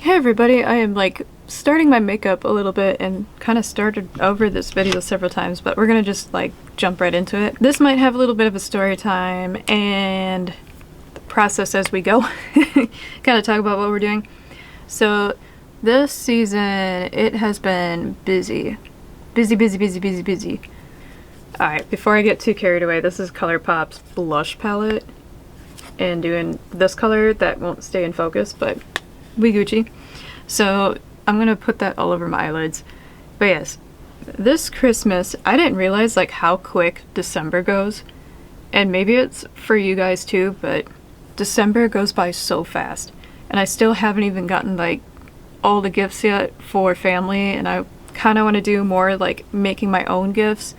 Hey everybody, I am like starting my makeup a little bit and kind of started over this video several times, but we're gonna just like jump right into it. This might have a little bit of a story time and the process as we go. Kind of talk about what we're doing. So this season, it has been busy. Busy. Alright, before I get too carried away, this is Colourpop's blush palette. And doing this color, that won't stay in focus, but we Gucci. So I'm gonna put that all over my eyelids. But yes, this Christmas, I didn't realize like how quick December goes. And maybe it's for you guys too, but December goes by so fast. And I still haven't even gotten like all the gifts yet for family, and I kind of want to do more like making my own gifts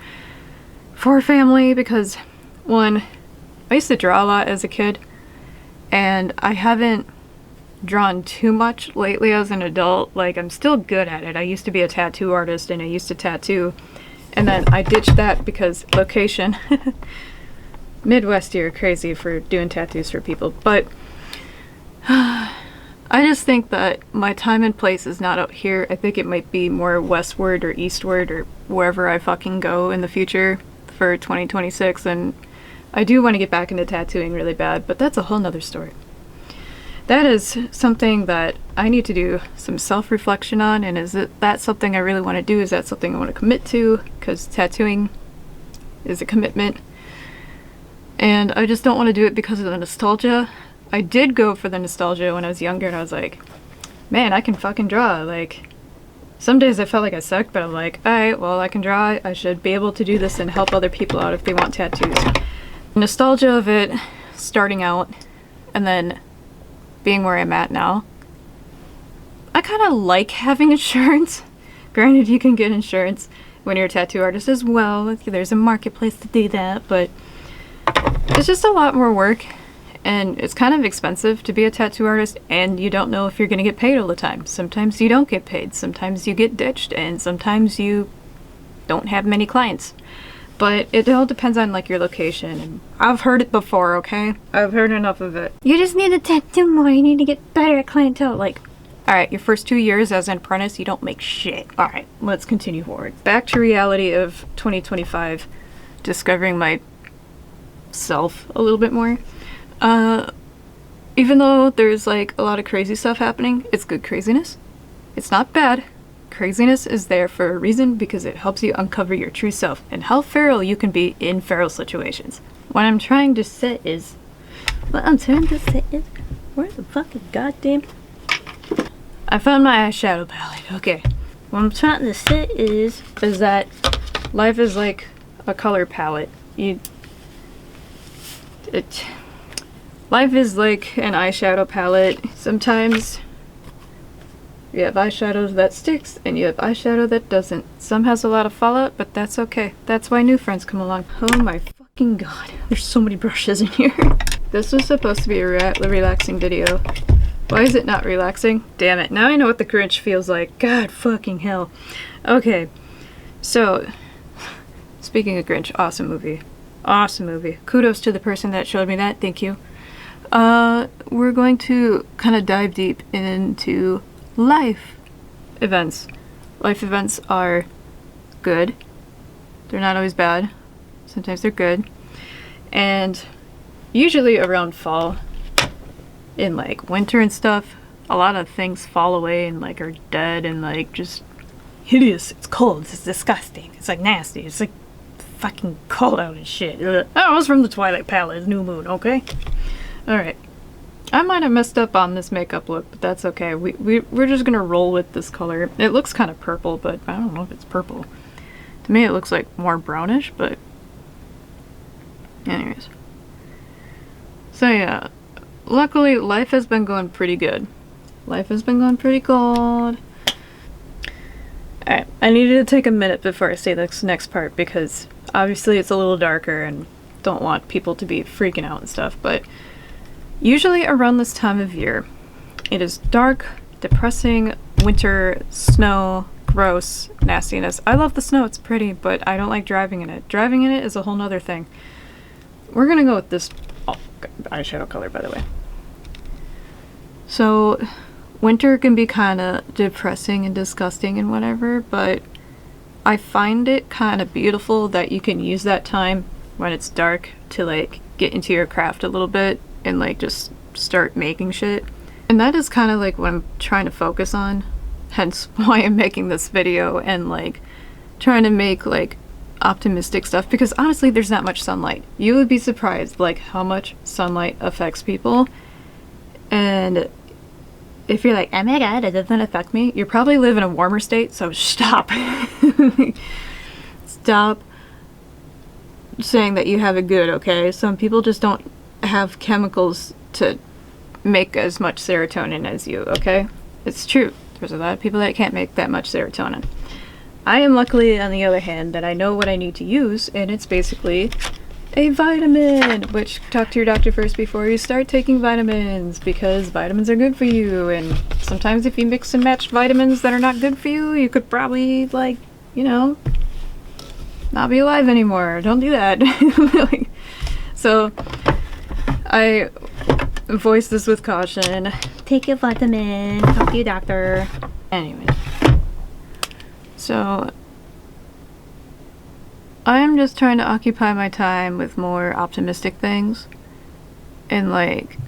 for family because one, I used to draw a lot as a kid and I haven't drawn too much lately as an adult. Like, I'm still good at it. I used to be a tattoo artist and I used to tattoo, and then I ditched that because location. Midwest here, crazy for doing tattoos for people, but I just think that my time and place is not out here. I think it might be more westward or eastward or wherever I fucking go in the future for 2026, and I do want to get back into tattooing really bad, but that's a whole nother story. That is something that I need to do some self-reflection on, and is that something I really want to do? Is that something I want to commit to? Because tattooing is a commitment. And I just don't want to do it because of the nostalgia. I did go for the nostalgia when I was younger, and I was like, man, I can fucking draw. Like, some days I felt like I sucked, but I'm like, alright, well, I can draw. I should be able to do this and help other people out if they want tattoos. Nostalgia of it starting out, and then being where I'm at now. I kind of like having insurance. Granted, you can get insurance when you're a tattoo artist as well. There's a marketplace to do that, but it's just a lot more work, and it's kind of expensive to be a tattoo artist, and you don't know if you're going to get paid all the time. Sometimes you don't get paid, sometimes you get ditched, and sometimes you don't have many clients. But it all depends on like your location, and I've heard it before, okay? I've heard enough of it. You just need to tattoo more, you need to get better at clientele. Like, alright, your first 2 years as an apprentice, you don't make shit. Alright, let's continue forward. Back to reality of 2025, discovering myself a little bit more. Even though there's like a lot of crazy stuff happening, it's good craziness. It's not bad. Craziness is there for a reason because it helps you uncover your true self and how feral you can be in feral situations. What I'm trying to say is, where the fucking goddamn... I found my eyeshadow palette, okay. What I'm trying to say is that life is like a color palette. Life is like an eyeshadow palette. Sometimes you have eyeshadow that sticks, and you have eyeshadow that doesn't. Some has a lot of fallout, but that's okay. That's why new friends come along. Oh my fucking god. There's so many brushes in here. This was supposed to be a relaxing video. Why is it not relaxing? Damn it. Now I know what the Grinch feels like. God fucking hell. Okay. So, speaking of Grinch, awesome movie. Awesome movie. Kudos to the person that showed me that. Thank you. We're going to kind of dive deep into life events. Life events are good. They're not always bad. Sometimes they're good. And usually around fall, in like winter and stuff, a lot of things fall away and like are dead and like just hideous. It's cold. It's disgusting. It's like nasty. It's like fucking cold out and shit. Ugh. That was from the Twilight Palette, New Moon, okay? Alright. I might have messed up on this makeup look, but that's okay. We're just gonna roll with this color. It looks kind of purple, but I don't know if it's purple. To me it looks like more brownish, but anyways. So yeah, luckily life has been going pretty good. Life has been going pretty good. Alright, I needed to take a minute before I say this next part because obviously it's a little darker and don't want people to be freaking out and stuff, but usually around this time of year, it is dark, depressing, winter, snow, gross, nastiness. I love the snow, it's pretty, but I don't like driving in it. Driving in it is a whole nother thing. We're gonna go with this eyeshadow color, by the way. So winter can be kind of depressing and disgusting and whatever, but I find it kind of beautiful that you can use that time when it's dark to like get into your craft a little bit and like just start making shit. And that is kind of like what I'm trying to focus on, hence why I'm making this video and like trying to make like optimistic stuff, because honestly there's not much sunlight. You would be surprised like how much sunlight affects people, and if you're like, oh my god, it doesn't affect me, you probably live in a warmer state, so stop. Stop saying that you have it good, okay? Some people just don't have chemicals to make as much serotonin as you, okay? It's true. There's a lot of people that can't make that much serotonin. I am luckily, on the other hand, that I know what I need to use, and it's basically a vitamin, which talk to your doctor first before you start taking vitamins, because vitamins are good for you, and sometimes if you mix and match vitamins that are not good for you, you could probably, like, you know, not be alive anymore. Don't do that. So, I voice this with caution. Take your vitamin. Talk to your doctor. Anyway. So, I am just trying to occupy my time with more optimistic things. And like,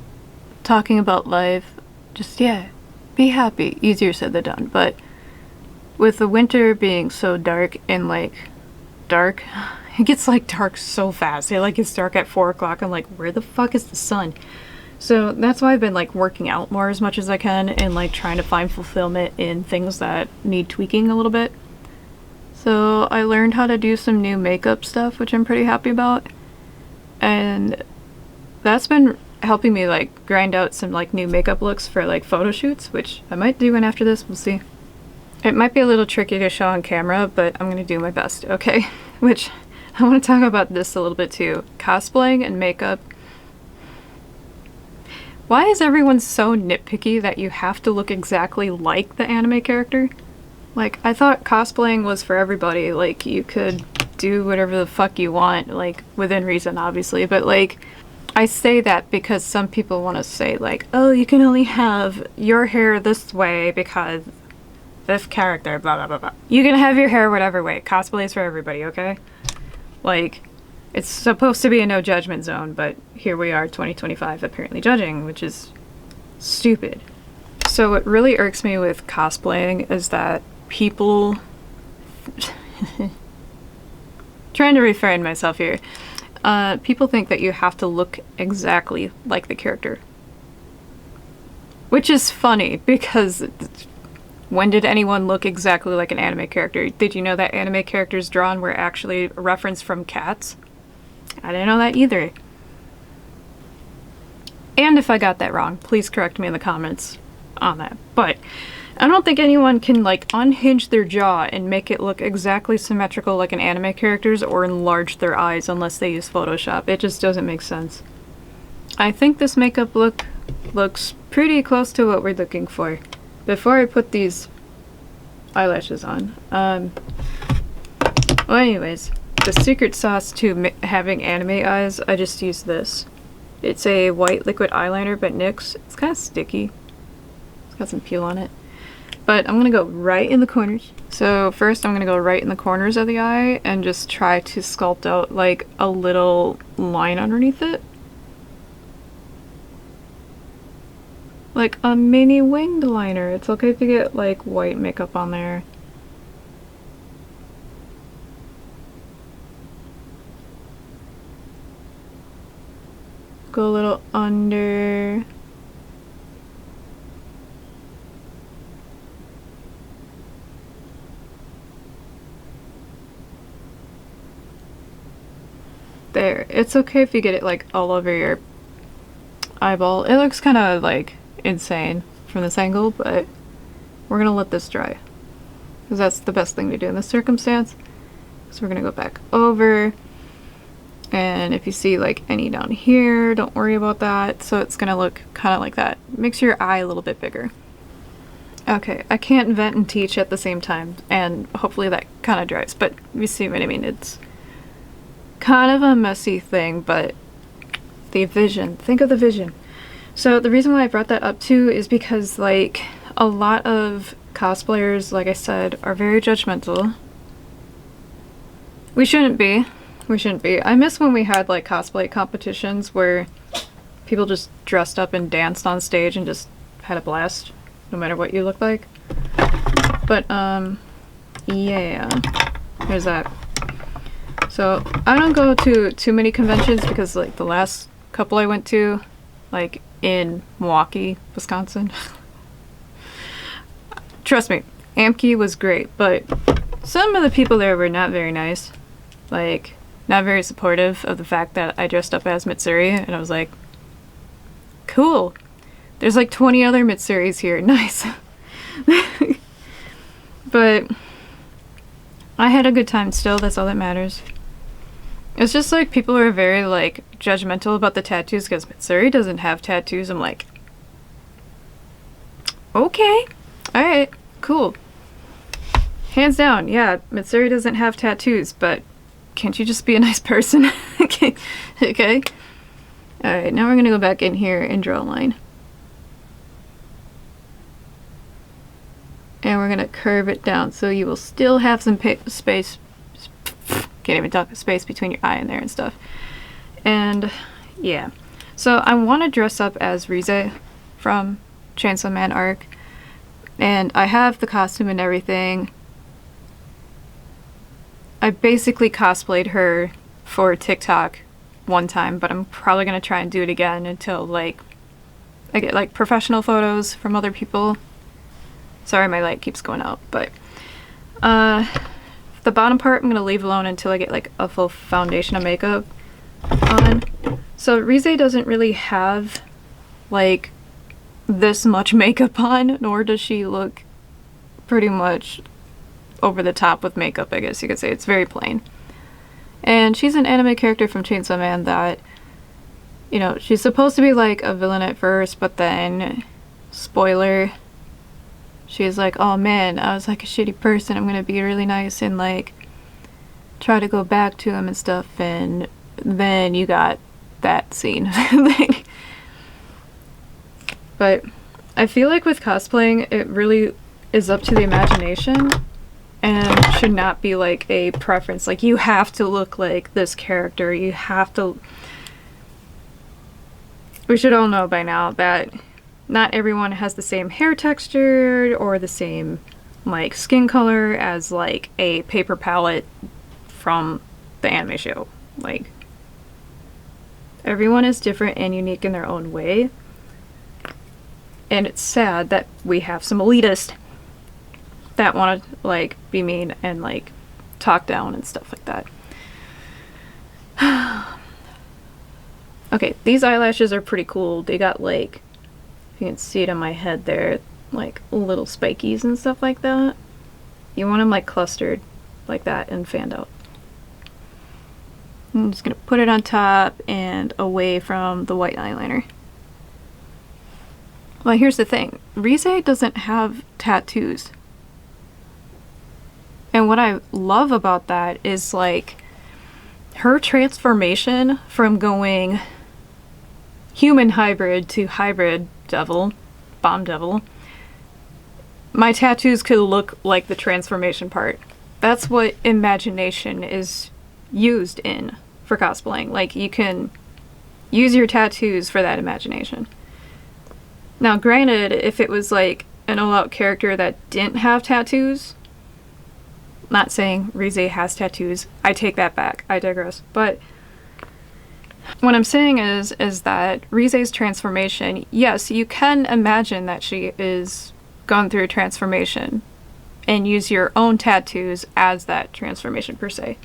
talking about life. Just, yeah, be happy. Easier said than done. But with the winter being so dark and like, dark, it gets like dark so fast. It like gets dark at 4 o'clock. I'm like, where the fuck is the sun? So that's why I've been like working out more as much as I can and like trying to find fulfillment in things that need tweaking a little bit. So I learned how to do some new makeup stuff, which I'm pretty happy about. And that's been helping me like grind out some like new makeup looks for like photo shoots, which I might do one after this, we'll see. It might be a little tricky to show on camera, but I'm gonna do my best, okay? Which, I want to talk about this a little bit too. Cosplaying and makeup. Why is everyone so nitpicky that you have to look exactly like the anime character? Like, I thought cosplaying was for everybody. Like, you could do whatever the fuck you want, like, within reason, obviously. But, like, I say that because some people want to say, like, oh, you can only have your hair this way because this character, blah, blah, blah, blah. You can have your hair whatever way. Cosplay is for everybody, okay? Like, it's supposed to be a no judgment zone, but here we are, 2025, apparently judging, which is stupid. So what really irks me with cosplaying is that people... trying to refrain myself here. People think that you have to look exactly like the character. Which is funny, because when did anyone look exactly like an anime character? Did you know that anime characters drawn were actually a reference from cats? I didn't know that either. And if I got that wrong, please correct me in the comments on that. But I don't think anyone can like unhinge their jaw and make it look exactly symmetrical like an anime character's or enlarge their eyes unless they use Photoshop. It just doesn't make sense. I think this makeup look looks pretty close to what we're looking for. Before I put these eyelashes on, well anyways, the secret sauce to having anime eyes, I just use this. It's a white liquid eyeliner, but NYX. It's kind of sticky. It's got some peel on it. But I'm going to go right in the corners. So first I'm going to go right in the corners of the eye and just try to sculpt out like a little line underneath it. Like a mini winged liner. It's okay to get like white makeup on there. Go a little under. There. It's okay if you get it like all over your eyeball. It looks kind of like insane from this angle, but we're gonna let this dry because that's the best thing to do in this circumstance. So we're gonna go back over. And if you see like any down here, don't worry about that. So it's gonna look kind of like that. Makes your eye a little bit bigger. Okay, I can't vent and teach at the same time, and hopefully that kind of dries, but you see what I mean. It's kind of a messy thing, but the vision, think of the vision. So the reason why I brought that up too is because like a lot of cosplayers, like I said, are very judgmental. We shouldn't be. We shouldn't be. I miss when we had like cosplay competitions where people just dressed up and danced on stage and just had a blast, no matter what you look like. But, yeah. There's that. So, I don't go to too many conventions because, like, the last couple I went to, like, in Milwaukee, Wisconsin. Trust me, Amki was great, but some of the people there were not very nice. Like, not very supportive of the fact that I dressed up as Mitsuri, and I was like, cool. There's like 20 other Mitsuris here. Nice. But I had a good time still. That's all that matters. It's just like people are very like judgmental about the tattoos because Mitsuri doesn't have tattoos. I'm like, okay. Alright. Cool. Hands down. Yeah, Mitsuri doesn't have tattoos, but can't you just be a nice person? Okay. Okay. Alright, now we're going to go back in here and draw a line. And we're going to curve it down so you will still have some space. Can't even talk, space between your eye and there and stuff. And yeah. So I want to dress up as REZE from Chainsawman arc. And I have the costume and everything. I basically cosplayed her for TikTok one time, but I'm probably going to try and do it again until like I get like professional photos from other people. Sorry, my light keeps going out, but the bottom part I'm going to leave alone until I get like a full foundation of makeup on. So REZE doesn't really have like this much makeup on, nor does she look pretty much over the top with makeup, I guess you could say. It's very plain. And she's an anime character from Chainsawman that, you know, she's supposed to be like a villain at first, but then, spoiler, she's like, oh man, I was like a shitty person, I'm gonna be really nice and like try to go back to him and stuff, and then you got that scene. But I feel like with cosplaying, it really is up to the imagination and should not be like a preference. Like, you have to look like this character, you have to... We should all know by now that not everyone has the same hair texture or the same like skin color as like a paper palette from the anime show. Like, everyone is different and unique in their own way. And it's sad that we have some elitists that want to like be mean and like talk down and stuff like that. Okay, these eyelashes are pretty cool. They got like, if you can see it on my head there, like little spikies and stuff like that. You want them like clustered like that and fanned out. I'm just gonna put it on top and away from the white eyeliner. Well, here's the thing. REZE doesn't have tattoos. And what I love about that is like her transformation from going human hybrid to hybrid devil, bomb devil. My tattoos could look like the transformation part. That's what imagination is used in for cosplaying. Like, you can use your tattoos for that imagination. Now, granted, if it was like an all-out character that didn't have tattoos, not saying REZE has tattoos, I take that back, I digress, but what I'm saying is that REZE's transformation, yes, you can imagine that she is gone through a transformation and use your own tattoos as that transformation per se.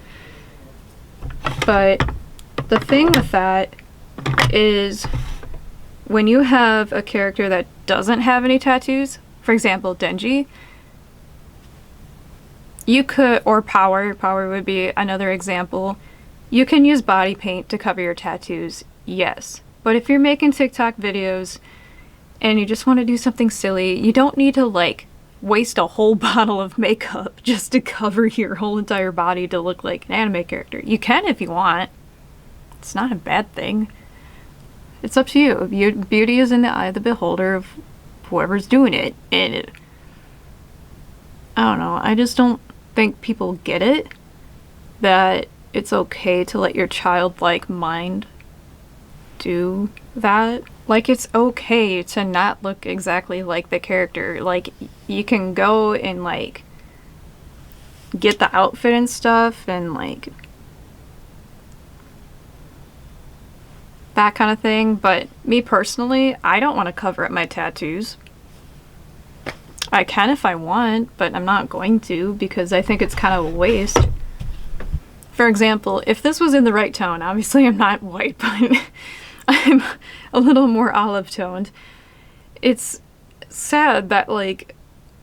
But the thing with that is when you have a character that doesn't have any tattoos, for example, Denji, you could, or Power would be another example. You can use body paint to cover your tattoos, yes. But if you're making TikTok videos and you just want to do something silly, you don't need to like waste a whole bottle of makeup just to cover your whole entire body to look like an anime character. You can if you want. It's not a bad thing. It's up to you. Beauty is in the eye of the beholder of whoever's doing it. And I don't know, I just don't think people get it, that it's okay to let your childlike mind do that. Like, it's okay to not look exactly like the character. Like, you can go and like get the outfit and stuff and like that kind of thing, but me personally, I don't want to cover up my tattoos. I can if I want, but I'm not going to because I think it's kind of a waste. For example, if this was in the right tone, obviously I'm not white, but I'm a little more olive toned. It's sad that, like,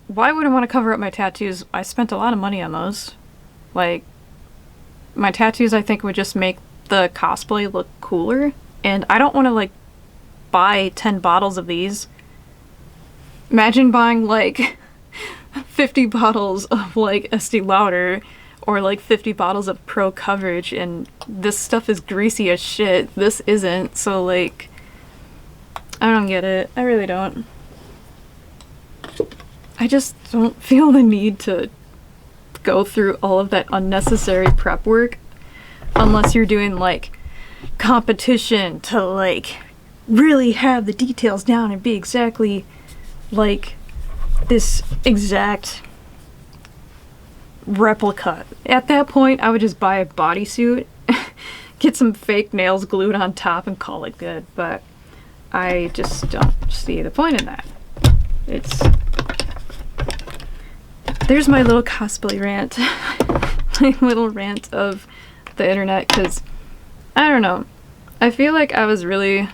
why would I want to cover up my tattoos? I spent a lot of money on those. Like, my tattoos I think would just make the cosplay look cooler, and I don't want to like buy 10 bottles of these. Imagine buying like 50 bottles of like Estee Lauder or like 50 bottles of Pro Coverage, and this stuff is greasy as shit. This isn't, so like, I don't get it. I really don't. I just don't feel the need to go through all of that unnecessary prep work unless you're doing like competition to like really have the details down and be exactly like this exact replica. At that point, I would just buy a bodysuit, get some fake nails glued on top, and call it good. But I just don't see the point in that. There's my little cosplay rant. My little rant of the internet, because I don't know. I feel like I was really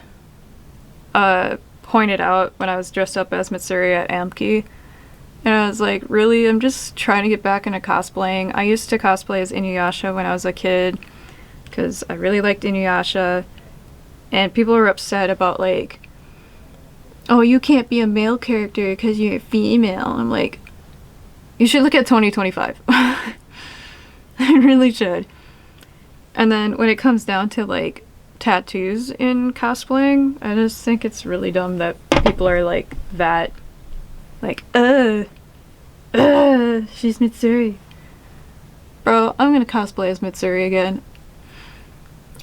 pointed out when I was dressed up as Mitsuri at Amki. And I was like, really? I'm just trying to get back into cosplaying. I used to cosplay as Inuyasha when I was a kid because I really liked Inuyasha. And people were upset about like, oh, you can't be a male character because you're female. I'm like, you should look at 2025. I really should. And then when it comes down to like tattoos in cosplaying, I just think it's really dumb that people are like that. Like, she's Mitsuri. Bro, I'm gonna cosplay as Mitsuri again.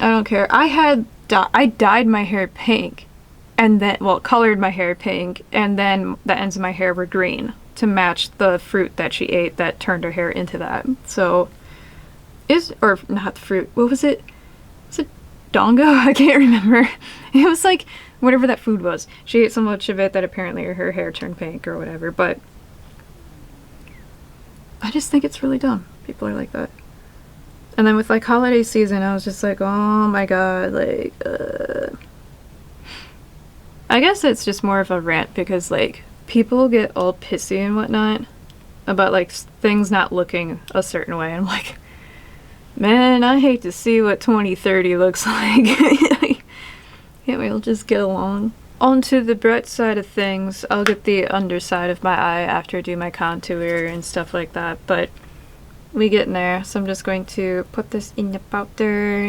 I don't care. I dyed my hair pink, and then, well, colored my hair pink, and then the ends of my hair were green to match the fruit that she ate that turned her hair into that. So, or not the fruit, what was it? Was it dongo? I can't remember. It was like, whatever that food was. She ate so much of it that apparently her hair turned pink or whatever, but I just think it's really dumb. People are like that. And then with like holiday season, I was just like, oh my god, like, I guess it's just more of a rant because like people get all pissy and whatnot about like things not looking a certain way. I'm like, man, I hate to see what 2030 looks like. Can't we'll just get along. Onto the bright side of things, I'll get the underside of my eye after I do my contour and stuff like that, but we get in there, so I'm just going to put this in the powder.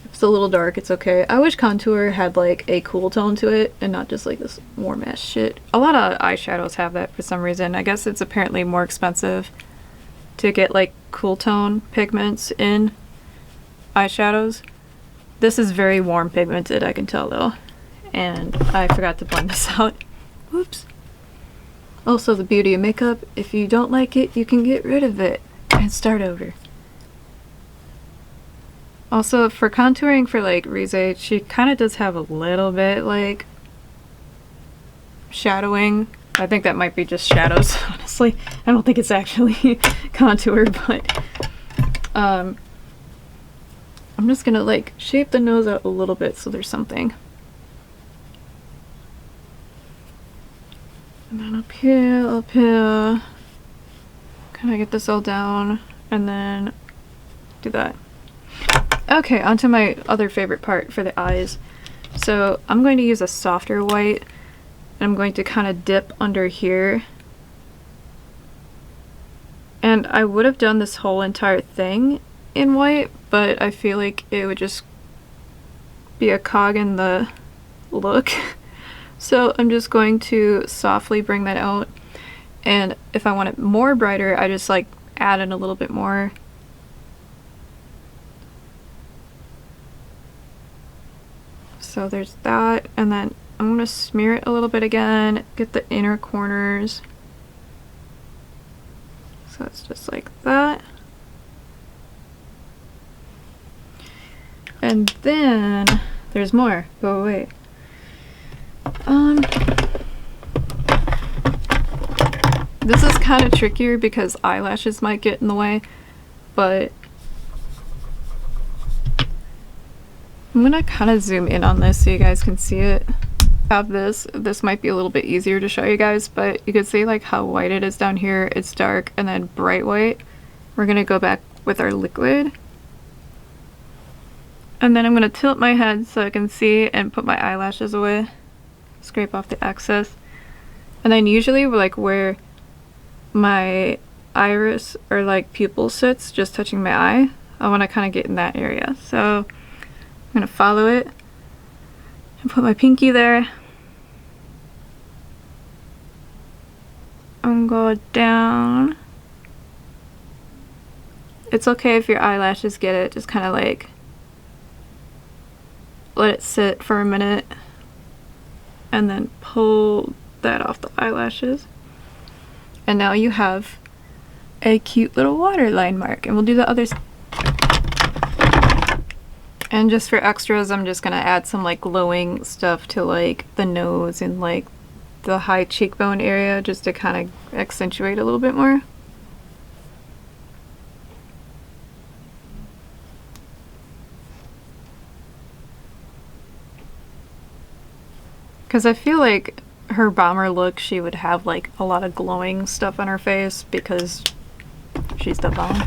If it's a little dark, it's okay. I wish contour had like a cool tone to it and not just like this warm ass shit. A lot of eyeshadows have that for some reason. I guess it's apparently more expensive to get like cool tone pigments in eyeshadows. This is very warm pigmented, I can tell though. And I forgot to blend this out. Whoops. Also, the beauty of makeup, if you don't like it, you can get rid of it and start over. Also, for contouring for like REZE, she kind of does have a little bit like shadowing. I think that might be just shadows, honestly. I don't think it's actually contour, but I'm just gonna like shape the nose out a little bit so there's something. And then up here, kind of get this all down and then do that. Okay, onto my other favorite part for the eyes. So I'm going to use a softer white and I'm going to kind of dip under here. And I would have done this whole entire thing in white, but I feel like it would just be a cog in the look. So I'm just going to softly bring that out, and if I want it more brighter, I just like add in a little bit more. So there's that, and then I'm going to smear it a little bit again, get the inner corners. So it's just like that. And then there's more. Go away. This is kind of trickier because eyelashes might get in the way, but I'm gonna kind of zoom in on this so you guys can see it. Have this might be a little bit easier to show you guys, but you can see like how white it is down here. It's dark and then bright white. We're gonna go back with our liquid, and then I'm gonna tilt my head so I can see and put my eyelashes away, scrape off the excess, and then usually like where my iris or like pupil sits, just touching my eye, I want to kind of get in that area. So I'm gonna follow it and put my pinky there and go down. It's okay if your eyelashes get it, just kind of like let it sit for a minute and then pull that off the eyelashes. And now you have a cute little waterline mark, and we'll do the others. And just for extras, I'm just gonna add some like glowing stuff to like the nose and like the high cheekbone area, just to kind of accentuate a little bit more. Because I feel like her bomber look, she would have like a lot of glowing stuff on her face because she's the bomb.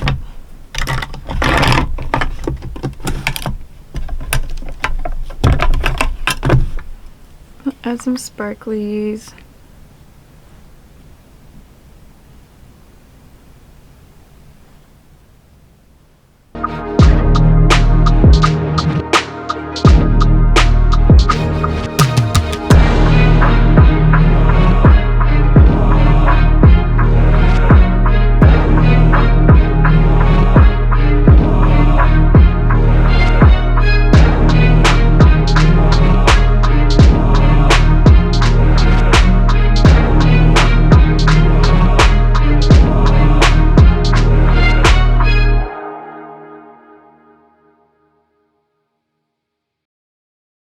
Add some sparklies.